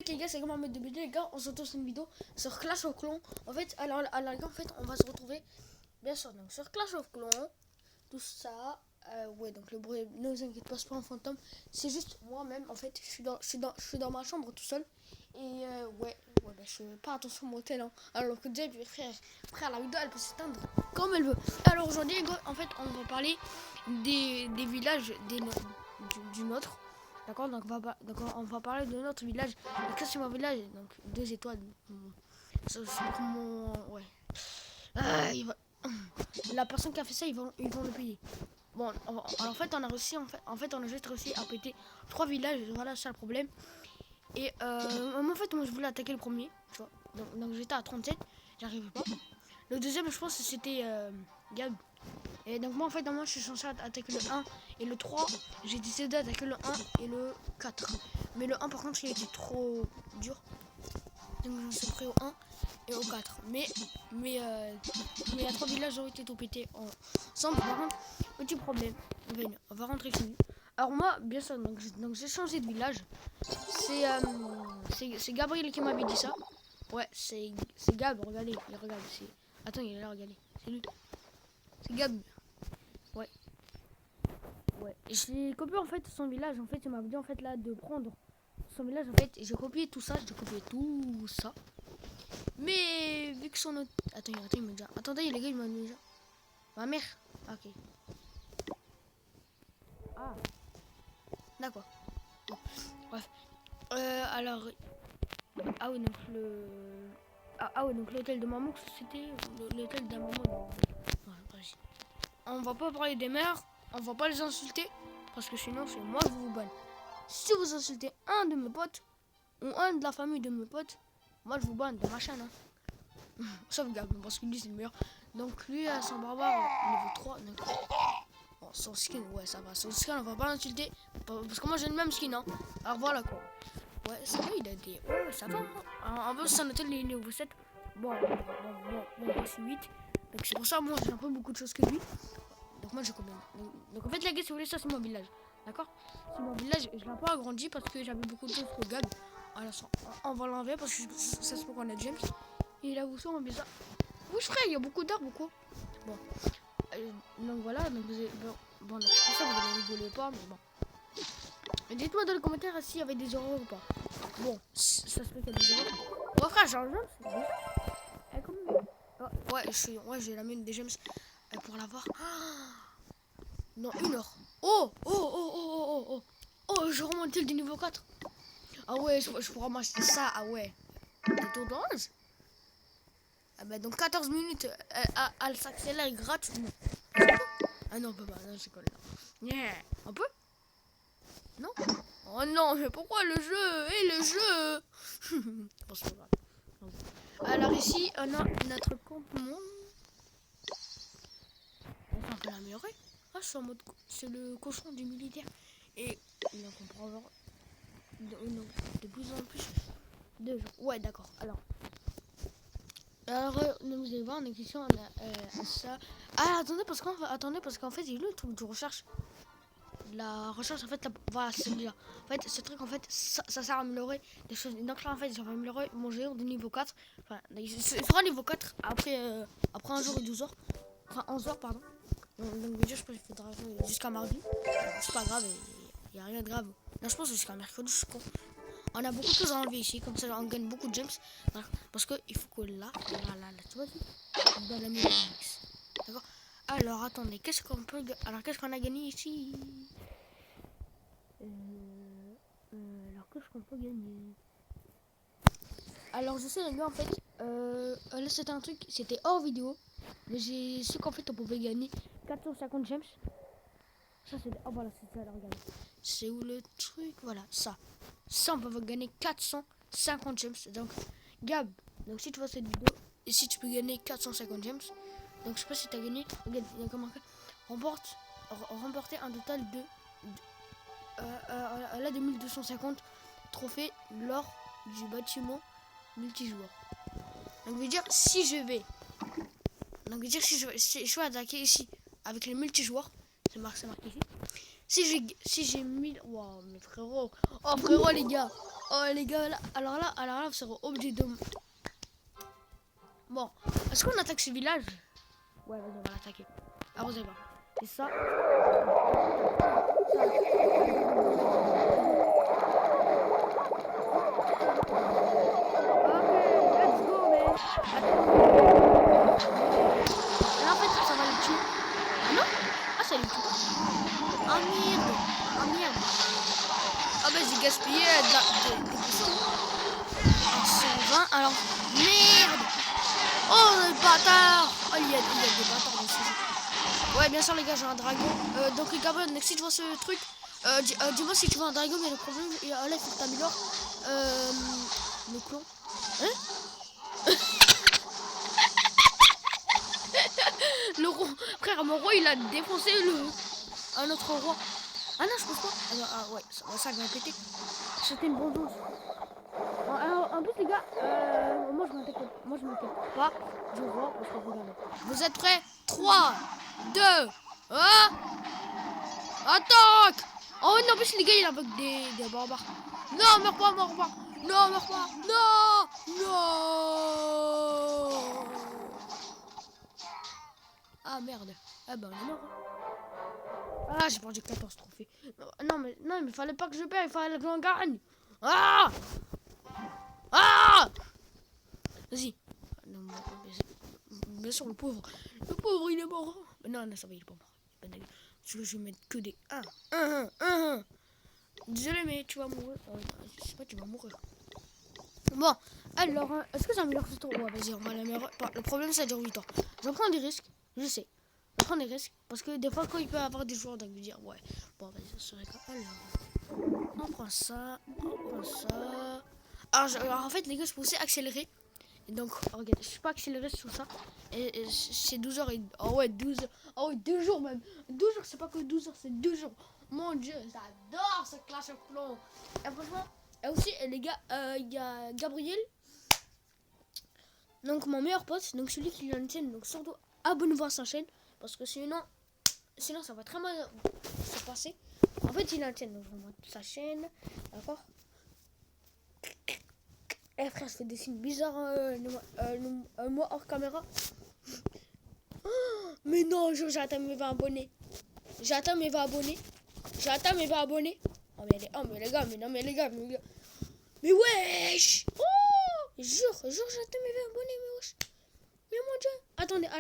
les gars, c'est comme un mode de BD, les gars, on se retrouve sur une vidéo sur Clash of Clans. En fait, alors, les gars, en fait, on va se retrouver, bien sûr, donc sur Clash of Clans, tout ça. Ouais, donc le bruit, ne vous inquiétez pas, c'est pas un fantôme, c'est juste moi-même, en fait, je suis dans ma chambre tout seul. Et bah, je fais pas attention à mon tel, hein. Alors que déjà, frère, la vidéo, elle peut s'éteindre comme elle veut. Alors aujourd'hui, les gars, en fait, on va parler des villages du nôtre. D'accord, donc on va parler de notre village. Donc ça c'est mon village, donc 2 étoiles. Ça, c'est pour mon... Ouais. La personne qui a fait ça, ils vont le payer. Bon, alors, en fait on a réussi, en fait on a juste réussi à péter 3 villages, voilà, c'est le problème. Et en fait moi je voulais attaquer le premier, tu vois. Donc j'étais à 37, j'arrivais pas. Le deuxième je pense que c'était Gab. Et donc moi en fait normalement je suis censé attaquer le 1 et le 3. J'ai décidé d'attaquer le 1 et le 4. Mais le 1 par contre il était trop dur. Donc je me suis pris au 1 et au 4. Mais il y a 3 villages ont été tout pétés ensemble. Par contre, petit problème. On va rentrer chez nous. Alors moi, bien sûr, donc j'ai changé de village. C'est Gabriel qui m'avait dit ça. Ouais, c'est Gab, regardez, il regarde. Attends, il est là, regardez. C'est lui. C'est Gab. Ouais. J'ai copié en fait son village. En fait, il m'a dit en fait là de prendre son village. En fait, j'ai copié tout ça. Mais vu que son autre... Attends, il me dit... Attendez, les gars, il m'a dit... Ma mère. Ok. Ah. D'accord. Bon. Bref. Alors... Ah oui, donc le... Ah oui, donc l'hôtel de maman, c'était l'hôtel de maman. Voilà, vas-y. On va pas parler des mères. On va pas les insulter. Parce que sinon, c'est moi qui vous banne. Si vous insultez un de mes potes, ou un de la famille de mes potes, moi je vous banne de ma chaîne. Hein. Sauf Gab, parce que lui c'est le meilleur. Donc lui, son barbare, niveau 3. Donc... Bon, son skin, ouais, ça va. Son skin, on va pas l'insulter. Parce que moi j'ai le même skin. Hein. Alors voilà quoi. Ouais, ça va, il a des... Ouais, ça va. En plus, c'est un hôtel niveau 7. Bon, c'est 8. Donc c'est pour ça, moi j'ai un peu beaucoup de choses que lui. Donc moi j'ai combien? Donc en fait, les gars, si vous voulez, ça c'est mon village. D'accord? C'est mon village, je l'ai pas agrandi parce que j'avais beaucoup de choses que Gab. Alors on va l'enlever parce que ça se peut qu'on a James. Et là où ça, on met ça. Oui, frère, il y a beaucoup d'arbres ou quoi? Bon. Donc voilà, donc vous avez... Bon, donc, c'est pour ça que vous ne rigolez pas, mais bon. Dites-moi dans les commentaires s'il y avait des erreurs ou pas. Bon, ça se peut qu'il y a des erreurs. Bon, frère, j'ai un James. Oh, ouais, j'ai la mienne des James pour l'avoir. Non, 1 heure. Oh, je remonte le niveau 4. Ah ouais, je pourrais m'acheter ça. Ah ouais. Des tours d'orange. Ah bah donc 14 minutes, elle s'accélère gratuitement. Ah non, on peut pas, non, c'est quoi là. Yeah. On peut? Non? Oh non, mais pourquoi le jeu? Et le jeu? Bon, c'est pas grave. Alors ici, on a notre campement. On peut l'améliorer. Ah, c'est le cochon du militaire. Et donc on pourra avoir de plus en plus de gens. Ouais, d'accord. Alors, vous allez voir, on est ici, on a ça. Ah, attendez, parce qu'en fait, j'ai lu le truc de recherche. La recherche, en fait, voilà, c'est celui-là. En fait, ce truc, en fait, ça sert à améliorer des choses. Donc là, en fait, j'avais amélioré mon géant de niveau 4. Enfin, il sera niveau 4 après 1 jour et 12 heures. Enfin, 11 heures, pardon. Donc déjà, je pense qu'il faudra jouer jusqu'à mardi. C'est pas grave, il n'y a rien de grave. Là, je pense jusqu'à mercredi, je suis con. On a beaucoup de choses à enlever ici, comme ça on gagne beaucoup de gems. Parce qu'il faut que là, tu vois, dans la mix. D'accord. Alors attendez, qu'est-ce qu'on a gagné ici? Alors qu'est-ce qu'on peut gagner? Alors je sais les gars, en fait, là c'était un truc, c'était hors vidéo. Mais j'ai su qu'en fait on pouvait gagner 450 gems. Ça c'est... Oh voilà, c'est ça, là, regardez. C'est où le truc? Voilà, ça. Ça, on peut gagner 450 gems. Donc, Gab, donc si tu vois cette vidéo, et si tu peux gagner 450 gems, donc je sais pas si tu as gagné, regarde, il y a comment remporter un total de là de 1250 trophées lors du bâtiment multijoueur. Donc, je veux dire, si je vais attaquer ici avec les multijoueurs, c'est marqué ici. Si j'ai 1000... Waouh, mais frérot. Oh, frérot, les gars. Oh les gars, là, alors là, vous serez obligés de... Bon, est-ce qu'on attaque ce village? Ouais, vas-y, on va l'attaquer. Alors, vous allez voir. Et ça... Ok, let's go, man. Là, en fait, ça va le tuer. Ah non? Ah, ça le tue. Ah merde. Ah merde. Ah bah, j'ai gaspillé des potions. Alors, 120, alors... Merde. Oh, le bâtard. Oh, il y a des bâtards dans ce jeu. Ouais, bien sûr, les gars, j'ai un dragon. Donc, les gars, si tu vois ce truc, dis-moi si tu vois un dragon, mais le problème, là, il faut que t'améliores le clon. Hein? Le roi, frère, mon roi, il a défoncé un autre roi. Ah non, je pense pas. Ah ouais, ça va péter. C'était une vengeance. Alors, en plus, les gars, moi, je m'inquiète pas du roi, parce que regardez. Vous êtes prêts? 3, 2, 1. Attaque! Oh non, en plus, les gars, il invoque des barbares. Non, meurs pas, meurs pas. Non, meurs pas. Non! Non! Ah merde. Ah bah on est mort. Ah, j'ai perdu 14 trophées. Non, mais fallait pas que je perde, il fallait que j'en gagne. Ah! Ah! Vas-y. Non, bien sûr, le pauvre. Le pauvre, il est mort. Non, ça va, il est pas mort. Parce que je vais mettre que des 1. Désolé, mais tu vas mourir. Je sais pas, tu vas mourir. Bon, alors, est-ce que ça améliore ce tour? Ouais, vas-y, on va l'améliorer. Le problème, ça dure 8 ans. J'en prends des risques, je sais. Je prends des risques parce que des fois, quand il peut y avoir des joueurs, donc je dire, ouais, bon, vas-y, ça serait quoi? Alors, on prend ça, Alors, en fait, les gars, je pensais accélérer. Et donc, regarde, je suis pas accéléré sur ça. Et c'est 12 heures. Oh ouais, 12 heures. Oh ouais, 2 jours même. 12 jours, c'est pas que 12 heures, c'est 2 jours. Mon dieu, j'adore ce Clash of Clans. Et franchement, et aussi, les gars, il y a Gabriel. Donc, mon meilleur pote, donc celui qui a une chaîne. Donc, surtout, abonnez-vous à sa chaîne. Parce que sinon, ça va très mal se passer. En fait, il a une chaîne. Donc, je vous montre sa chaîne. D'accord? Eh frère, je fais des signes bizarres moi hors caméra. Oh, mais non, j'ai atteint mes 20 abonnés. J'ai atteint mes 20 abonnés. Oh mais les gars, mais les gars. Mais wesh. Oh, jure, j'ai atteint mes 20 abonnés, mais wesh. Mais mon dieu. Attendez,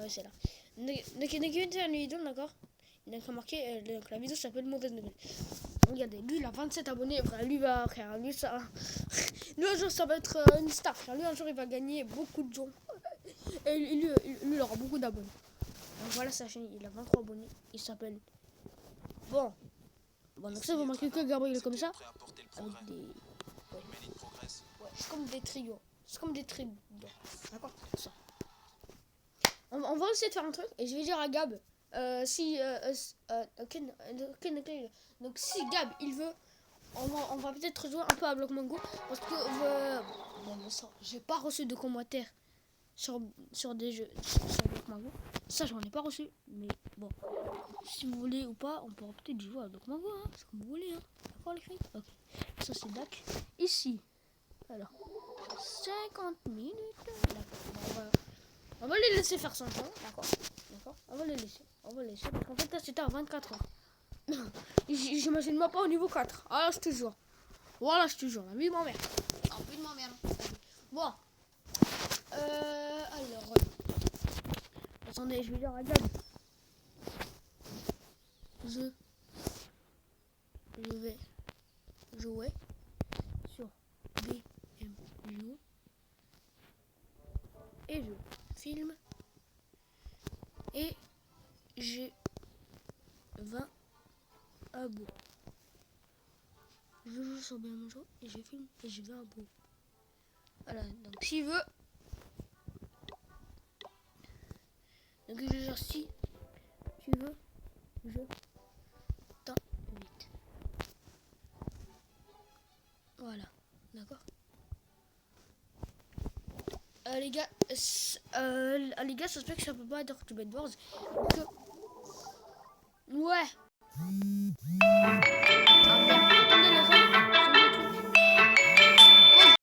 c'est là. Donc il y a une vidéo, d'accord. Il a marqué, la vidéo s'appelle Mauvaise Nouvelle. Regardez, lui il a 27 abonnés, frère, lui ça... Lui un jour ça va être une star, frère. Lui un jour il va gagner beaucoup de gens. Et lui il aura beaucoup d'abonnés. Donc voilà sa chaîne, il a 23 abonnés, il s'appelle... Bon, donc ça vous marquez que Gabriel comme ça. Avec des... Ouais, c'est comme des trios. D'accord, ça. On va essayer de faire un truc et je vais dire à Gab donc si Gab il veut, on va peut-être jouer un peu à Block Mango parce que bon, mais ça, j'ai pas reçu de commentaires sur des jeux sur Block Mango. Ça j'en ai pas reçu, mais bon, si vous voulez ou pas, on pourra peut-être jouer à Block Mango, hein, c'est comme vous voulez, hein. D'accord les filles? Ok, ça c'est Dac. Ici, alors 50 minutes. D'accord, on va les laisser faire son temps, d'accord. On va les laisser, parce qu'en fait là c'était à 24 heures. J'imagine moi pas au niveau 4. Ah là je te jure. Voilà, je te jure, la vie de ma mère. Bon. Alors. Attendez, je vais dire à Gab. Je vais jouer sur BMU. Et je filme. Et j'ai 20 abos. Je joue sur BMU et je filme et j'ai 20 abos. Voilà, donc s'il veut. Donc je dire si tu veux, je t'invite. Voilà, d'accord. Les gars, ça se fait que ça peut pas être du Bed Wars. Ouais.